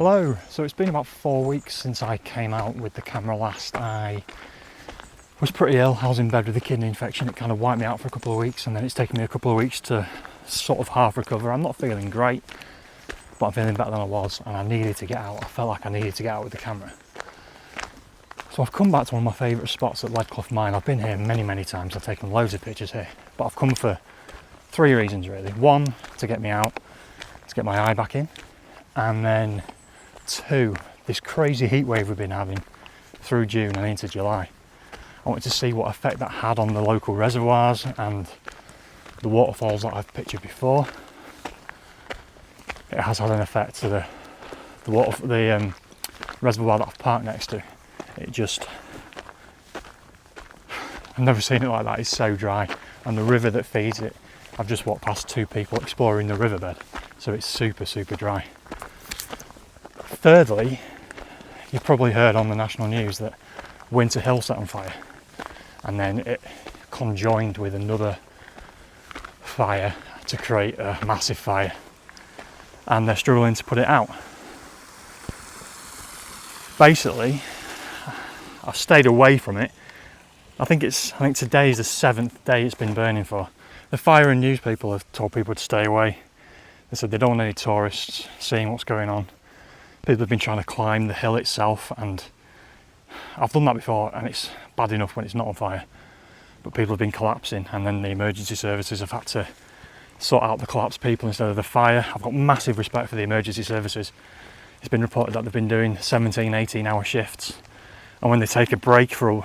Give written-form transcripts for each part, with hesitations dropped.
Hello, so it's been about 4 weeks since I came out with the camera last. I was pretty ill, I was in bed with a kidney infection. It kind of wiped me out for a couple of weeks, and then it's taken me a couple of weeks to sort of half recover. I'm not feeling great, but I'm feeling better than I was, and I needed to get out. I felt like I needed to get out with the camera. So I've come back to one of my favourite spots at Leadclough Mine. I've been here many times, I've taken loads of pictures here, but I've come for three reasons really. One, to get me out, to get my eye back in, and then two, this crazy heat wave we've been having through June and into July. I wanted to see what effect that had on the local reservoirs and the waterfalls that I've pictured before. It has had an effect to the reservoir that I've parked next to. I've never seen it like that. It's so dry, and the river that feeds it, I've just walked past two people exploring the riverbed, so it's super dry. Thirdly, you've probably heard on the national news that Winter Hill set on fire, and then it conjoined with another fire to create a massive fire, and they're struggling to put it out. Basically, I've stayed away from it. I think today is the 7th day it's been burning for. The fire and news people have told people to stay away. They said they don't want any tourists seeing what's going on. People have been trying to climb the hill itself, and I've done that before, and it's bad enough when it's not on fire. But people have been collapsing, and then the emergency services have had to sort out the collapsed people instead of the fire. I've got massive respect for the emergency services. It's been reported that they've been doing 17, 18-hour shifts, and when they take a break for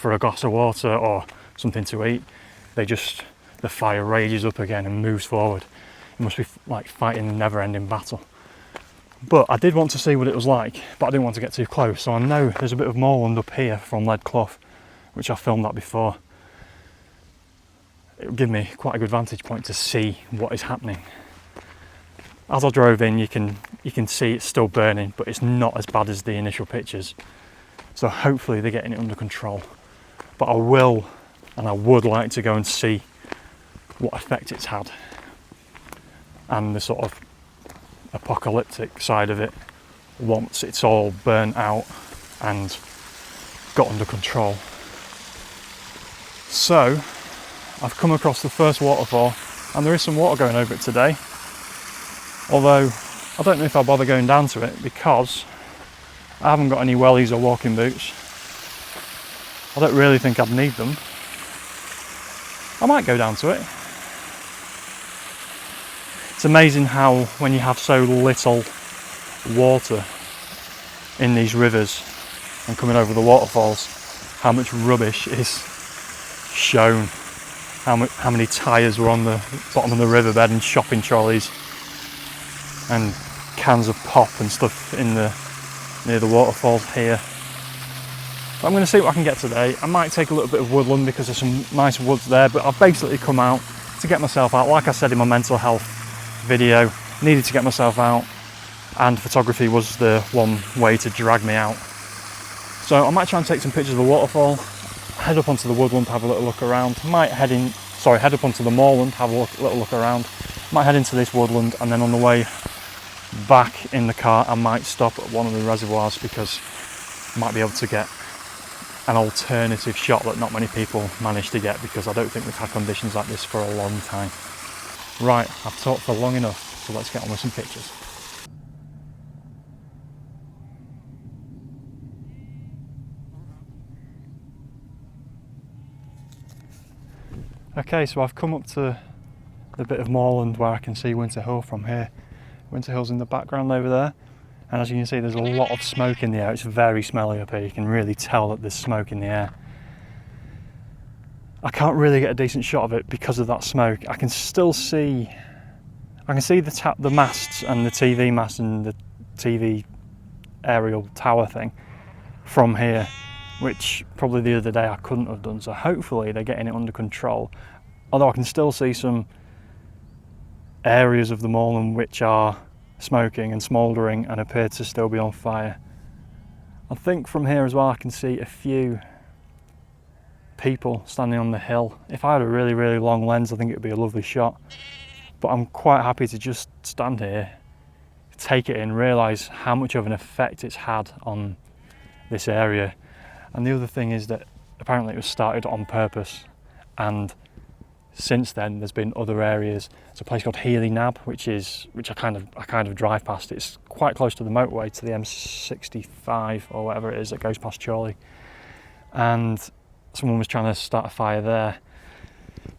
a glass of water or something to eat, the fire rages up again and moves forward. It must be like fighting a never-ending battle. But I did want to see what it was like, but I didn't want to get too close. So I know there's a bit of moorland up here from Leadclough, which I filmed that before. It would give me quite a good vantage point to see what is happening. As I drove in, you can see it's still burning, but it's not as bad as the initial pictures. So hopefully they're getting it under control. But I would like to go and see what effect it's had, and the sort of apocalyptic side of it once it's all burnt out and got under control. So I've come across the first waterfall, and there is some water going over it today, although I don't know if I'll bother going down to it because I haven't got any wellies or walking boots. I don't really think I'd need them. I might go down to it. It's amazing how when you have so little water in these rivers and coming over the waterfalls, how much rubbish is shown, how many tyres were on the bottom of the riverbed and shopping trolleys and cans of pop and stuff near the waterfalls here. But I'm going to see what I can get today. I might take a little bit of woodland because there's some nice woods there, but I've basically come out to get myself out. Like I said in my mental health video, needed to get myself out, and photography was the one way to drag me out. So I might try and take some pictures of the waterfall, head up onto the woodland, have a little look around, head up onto the moorland, have a little look around, might head into this woodland, and then on the way back in the car I might stop at one of the reservoirs because I might be able to get an alternative shot that not many people manage to get, because I don't think we've had conditions like this for a long time. Right, I've talked for long enough, so let's get on with some pictures. Okay, so I've come up to the bit of moorland where I can see Winter Hill from here. Winter Hill's in the background over there, and as you can see there's a lot of smoke in the air. It's very smelly up here, you can really tell that there's smoke in the air. I can't really get a decent shot of it because of that smoke. I can see the masts and the TV mast and the TV aerial tower thing from here, which probably the other day I couldn't have done. So hopefully they're getting it under control. Although I can still see some areas of the moorland which are smoking and smouldering and appear to still be on fire. I think from here as well I can see a few people standing on the hill. If I had a really long lens, I think it would be a lovely shot, but I'm quite happy to just stand here. take it in, realise how much of an effect it's had on this area. And the other thing is that apparently it was started on purpose, and since then there's been other areas. There's a place called Healy Nab, which I kind of drive past. It's quite close to the motorway, to the M65 or whatever it is that goes past Chorley, and someone was trying to start a fire there.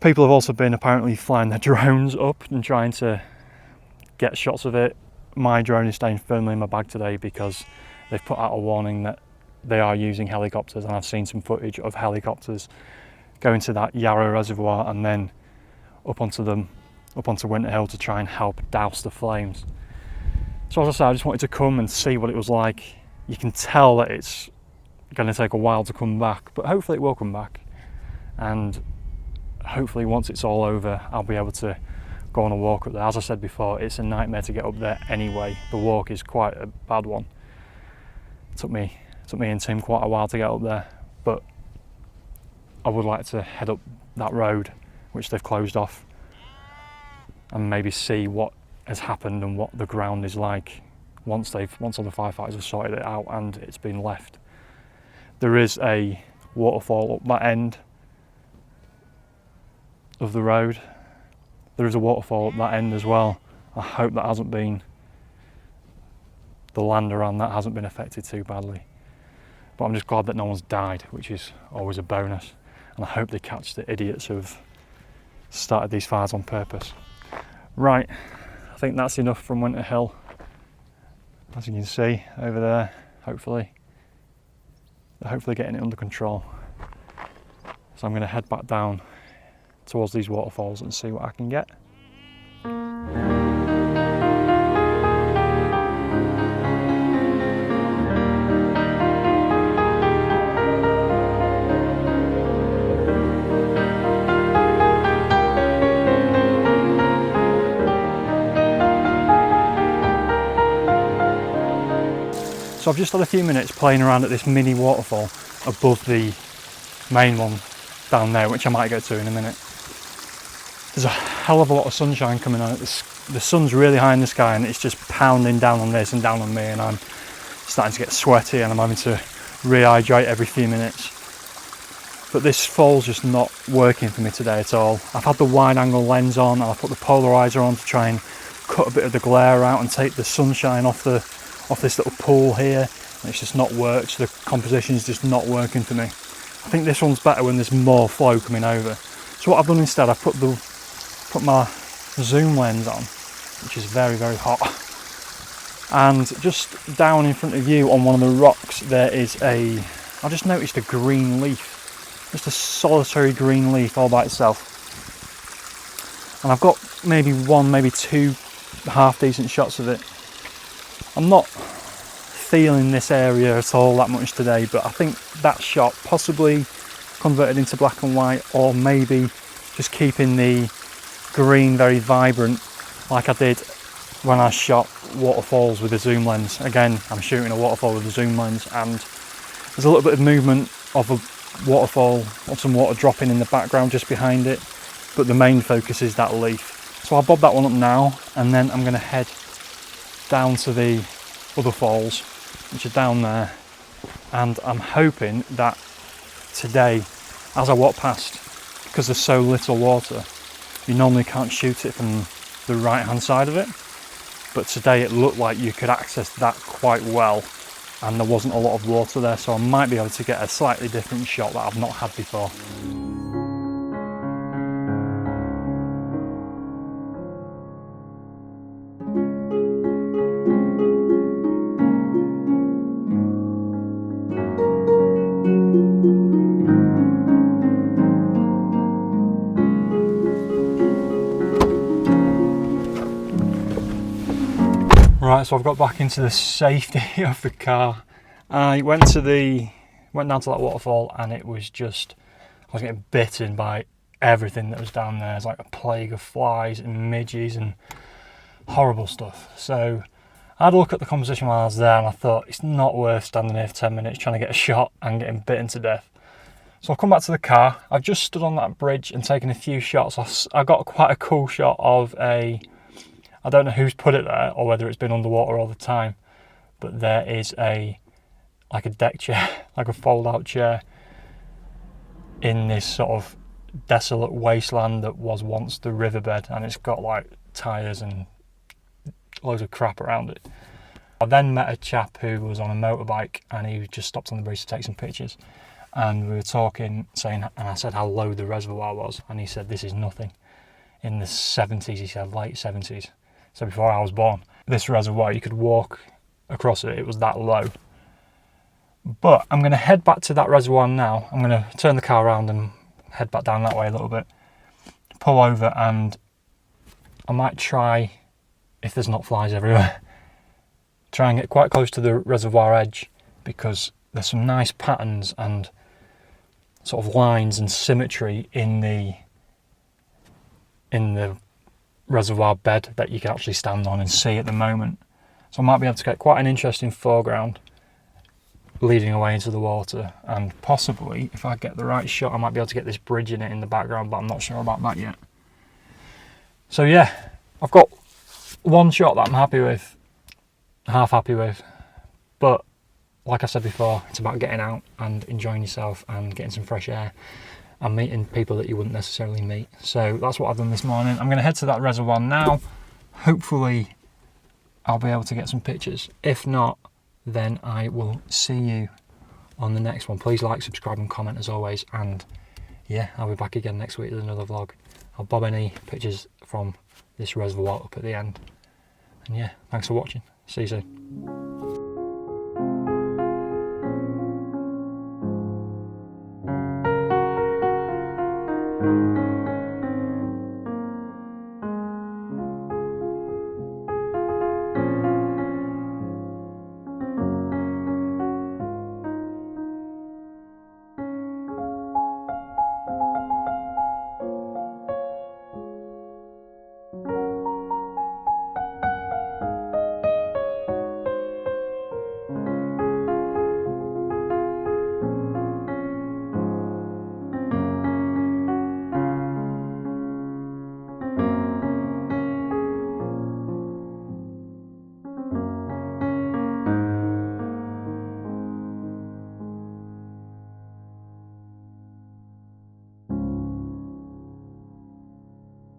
People have also been apparently flying their drones up and trying to get shots of it. My drone is staying firmly in my bag today because they've put out a warning that they are using helicopters, and I've seen some footage of helicopters going to that Yarrow reservoir and then up onto Winter Hill to try and help douse the flames. So as I said, I just wanted to come and see what it was like. You can tell that it's going to take a while to come back, but hopefully it will come back, and hopefully once it's all over I'll be able to go on a walk up there. As I said before, it's a nightmare to get up there anyway. The walk is quite a bad one. It took me and Tim quite a while to get up there, but I would like to head up that road which they've closed off and maybe see what has happened and what the ground is like once all the firefighters have sorted it out and it's been left. There is a waterfall up that end of the road. There is a waterfall up that end as well. I hope that hasn't been, the land around that hasn't been affected too badly. But I'm just glad that no one's died, which is always a bonus. And I hope they catch the idiots who've started these fires on purpose. Right, I think that's enough from Winter Hill. As you can see over there, hopefully getting it under control. So I'm going to head back down towards these waterfalls and see what I can get. So I've just had a few minutes playing around at this mini waterfall above the main one down there, which I might go to in a minute. There's a hell of a lot of sunshine coming on. The sun's really high in the sky and it's just pounding down on this and down on me, and I'm starting to get sweaty and I'm having to rehydrate every few minutes. But this fall's just not working for me today at all. I've had the wide angle lens on and I put the polarizer on to try and cut a bit of the glare out and take the sunshine off this little pool here, and it's just not worked. So the composition is just not working for me. I think this one's better when there's more flow coming over. So what I've done instead, I've put my zoom lens on, which is very, very hot, and just down in front of you on one of the rocks there is I just noticed a green leaf, just a solitary green leaf all by itself, and I've got maybe one, maybe two half decent shots of it. I'm not feeling this area at all that much today, but I think that shot possibly converted into black and white, or maybe just keeping the green very vibrant like I did when I shot waterfalls with a zoom lens. Again, I'm shooting a waterfall with a zoom lens and there's a little bit of movement of a waterfall, of some water dropping in the background just behind it, but the main focus is that leaf. So I'll bob that one up now, and then I'm going to head down to the other falls which are down there, and I'm hoping that today, as I walk past, because there's so little water, you normally can't shoot it from the right hand side of it, but today it looked like you could access that quite well and there wasn't a lot of water there, so I might be able to get a slightly different shot that I've not had before. Right, so I've got back into the safety of the car. I went down to that waterfall and it was just, I was getting bitten by everything that was down there. It's like a plague of flies and midges and horrible stuff. So I had a look at the composition while I was there and I thought it's not worth standing here for 10 minutes trying to get a shot and getting bitten to death. So I've come back to the car. I've just stood on that bridge and taken a few shots. I got quite a cool shot of a I don't know who's put it there or whether it's been underwater all the time, but there is like a deck chair, like a fold-out chair in this sort of desolate wasteland that was once the riverbed, and it's got like tyres and loads of crap around it. I then met a chap who was on a motorbike, and he just stopped on the bridge to take some pictures, and we were talking, and I said how low the reservoir was, and he said this is nothing. In the 70s, he said, late 70s, so before I was born, this reservoir, you could walk across it, it was that low. But I'm going to head back to that reservoir now. I'm going to turn the car around and head back down that way a little bit, pull over, and I might try, if there's not flies everywhere, try and get quite close to the reservoir edge, because there's some nice patterns and sort of lines and symmetry in the reservoir bed that you can actually stand on and see at the moment. So I might be able to get quite an interesting foreground leading away into the water, and possibly, if I get the right shot, I might be able to get this bridge in it in the background, but I'm not sure about that yet. So yeah, I've got one shot that I'm happy with, half happy with, but like I said before, it's about getting out and enjoying yourself and getting some fresh air and meeting people that you wouldn't necessarily meet. So that's what I've done this morning. I'm going to head to that reservoir now. Hopefully I'll be able to get some pictures. If not, then I will see you on the next one. Please like, subscribe and comment as always, and yeah, I'll be back again next week with another vlog. I'll bob any pictures from this reservoir up at the end. And yeah, thanks for watching. See you soon.